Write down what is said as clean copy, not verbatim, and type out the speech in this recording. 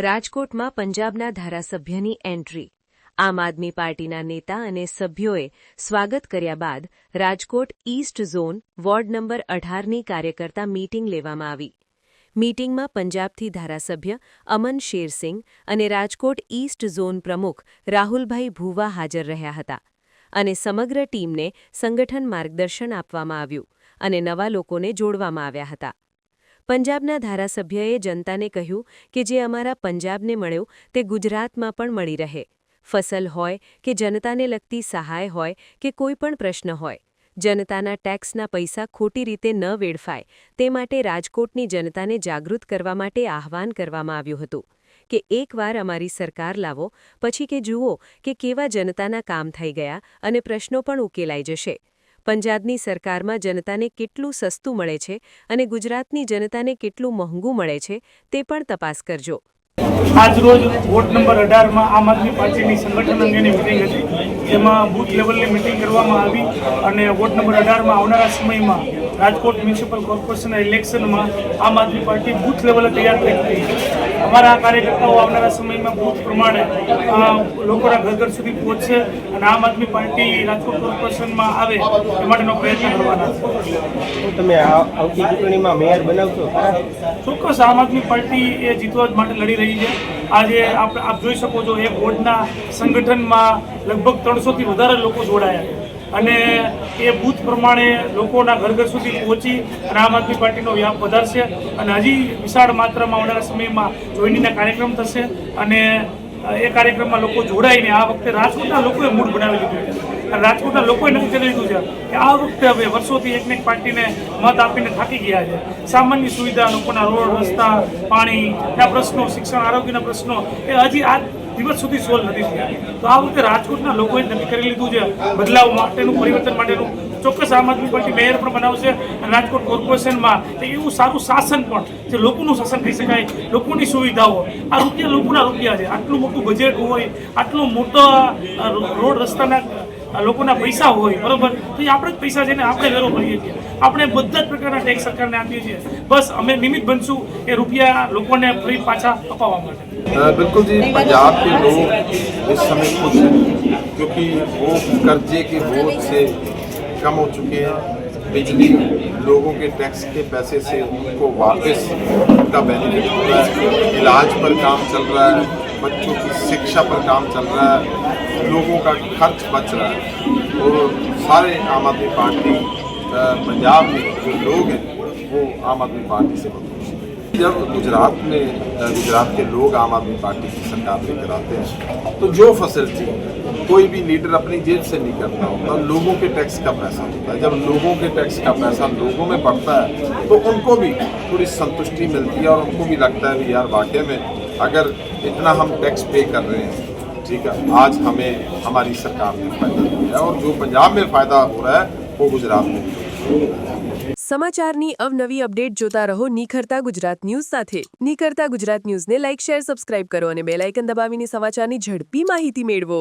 રાજકોટમાં પંજાબના ધારાસભ્યની એન્ટ્રી આમ આદમી પાર્ટીના નેતા અને સભ્યોએ સ્વાગત કર્યા બાદ Rajkot east zone ward number 18ની કાર્યકર્તા મીટિંગ લેવામાં આવી. મીટિંગમાં પંજાબથી ધારાસભ્ય અમન શેરસિંહ અને રાજકોટ ઈસ્ટ ઝોન પ્રમુખ રાહુલભાઈ ભૂવા હાજર રહ્યા હતા અને સમગ્ર ટીમને સંગઠન માર્ગદર્શન આપવામાં આવ્યું અને નવા લોકોને જોડવામાં આવ્યા હતા. પંજાબના ધારાસભ્યએ જનતાને કહ્યું કે જે અમારા પંજાબને મળ્યો તે ગુજરાતમાં પણ મળી રહે. ફસલ હોય કે જનતાને લગતી સહાય હોય કે કોઈ પણ પ્રશ્ન હોય, જનતાના ટેક્સના પૈસા ખોટી રીતે ન વેડફાય તે માટે રાજકોટની જનતાને જાગૃત કરવા માટે આહ્વાન કરવામાં આવ્યું હતું કે એકવાર અમારી સરકાર લાવો પછી કે જુઓ કે કેવા જનતાના કામ થઈ ગયા અને પ્રશ્નો પણ ઉકેલાઈ જશે. પંજાબની સરકારમાં જનતાને કેટલું સસ્તું મળે છે અને ગુજરાતની જનતાને કેટલું મોંઘું મળે છે તે પણ તપાસ કરજો. આજ રોજ વોર્ડ નંબર 18માં આમ આદમી પાર્ટીની સંગઠન અંગેની મિટિંગ હતી, જેમાં બૂથ લેવલની મિટિંગ કરવામાં આવી અને વોર્ડ નંબર 18માં આવનારા સમયમાં રાજકોટ મ્યુનિસિપલ કોર્પોરેશનના ઇલેક્શનમાં આમ આદમી પાર્ટી બૂથ લેવલે તૈયાર થઈ ગઈ છે. અમારા કાર્યકર્તાઓ આવનારા સમયમાં બૂથ પ્રમાણે લોકોના ઘર ઘર સુધી પહોંચશે અને આમ આદમી પાર્ટી રાજકોટ કોર્પોરેશનમાં આવે એ માટેનો પ્રયત્ન કરવાના છે. તમે આવતી ચૂંટણીમાં મેયર બનાવશો? ચોક્કસ આમ આદમી પાર્ટી એ જીતવા માટે લડી રહી છે. આજે આપ જોઈ શકો છો, એક વોર્ડના સંગઠનમાં લગભગ 300થી વધારે લોકો જોડાયા છે અને એ બૂથ પ્રમાણે લોકોના ઘર ઘર સુધી પહોંચી અને આમ આદમી પાર્ટીનો વ્યાપ વધારશે અને હજી વિશાળ માત્રામાં આવનારા સમયમાં જોઈનીના કાર્યક્રમ થશે અને એ કાર્યક્રમમાં લોકો જોડાઈને આ વખતે રાજકોટના લોકોએ મૂડ બનાવી લીધું છે. રાજકોટના લોકોએ નક્કી કરી લીધું છે કે આ વખતે હવે વર્ષોથી એકને એક પાર્ટીને મત આપીને થાકી ગયા છે. સામાન્ય સુવિધા, લોકોના રોડ, રસ્તા, પાણીના પ્રશ્નો, શિક્ષણ, આરોગ્યના પ્રશ્નો એ હજી આ દિવસ સુધી સોલ્વ નથી થયા. તો આ વખતે રાજકોટના લોકોએ નક્કી કરી લીધું છે બદલાવ માટેનું, પરિવર્તન માટેનું. ચોક્કસ આમ આદમી પાર્ટી મેયર પણ બનાવશે અને રાજકોટ કોર્પોરેશનમાં એવું સારું શાસન પણ જે લોકોનું શાસન થઈ શકાય, લોકોની સુવિધાઓ. આ રૂપિયા લોકોના રૂપિયા છે. આટલું મોટું બજેટ હોય, આટલો મોટો રોડ રસ્તાના લોકોના પૈસા હોય, બરોબર, તો એ આપણે જ પૈસા છે ને આપણે વેરો ભરીએ છીએ. આપણે બધા જ પ્રકારના ટેક્સ સરકારને આપીએ છીએ. બસ અમે નિમિત્ત બનશું એ રૂપિયા લોકોને ફરી પાછા અપાવવા માટે. बिल्कुल जी, पंजाब के लोग इस समय खुश हैं क्योंकि वो कर्जे के बोझ से कम हो चुके हैं. बिजली लोगों के टैक्स के पैसे से उनको वापस उनका बेनिफिट हो रहा है. इलाज पर काम चल रहा है, बच्चों की शिक्षा पर काम चल रहा है, लोगों का खर्च बच रहा है. और सारे आम आदमी पार्टी पंजाब में जो लोग हैं वो आम आदमी पार्टी से बहुत खुश हैं. जब गुजरात के लोग आम आदमी पार्टी की सरकार लेकर आते हैं तो जो फसल थी कोई भी लीडर अपनी जेब से नहीं करता होता, लोगों के टैक्स का पैसा होता है. जब लोगों के टैक्स का पैसा लोगों में बढ़ता है तो उनको भी थोड़ी संतुष्टि मिलती है और उनको भी लगता है कि यार वाकई में अगर इतना हम टैक्स पे कर रहे हैं, ठीक है, आज हमें हमारी सरकार ने फायदा दिया है और जो पंजाब में फ़ायदा हो रहा है वो गुजरात में भी. સમાચારની અવનવી અપડેટ જોતા રહો નિખરતા ગુજરાત ન્યૂઝ સાથે. નિખરતા ગુજરાત ન્યૂઝને લાઇક, શેર, સબસ્ક્રાઇબ કરો અને બેલ આઇકન દબાવીને સમાચારની ઝડપી માહિતી મેળવો.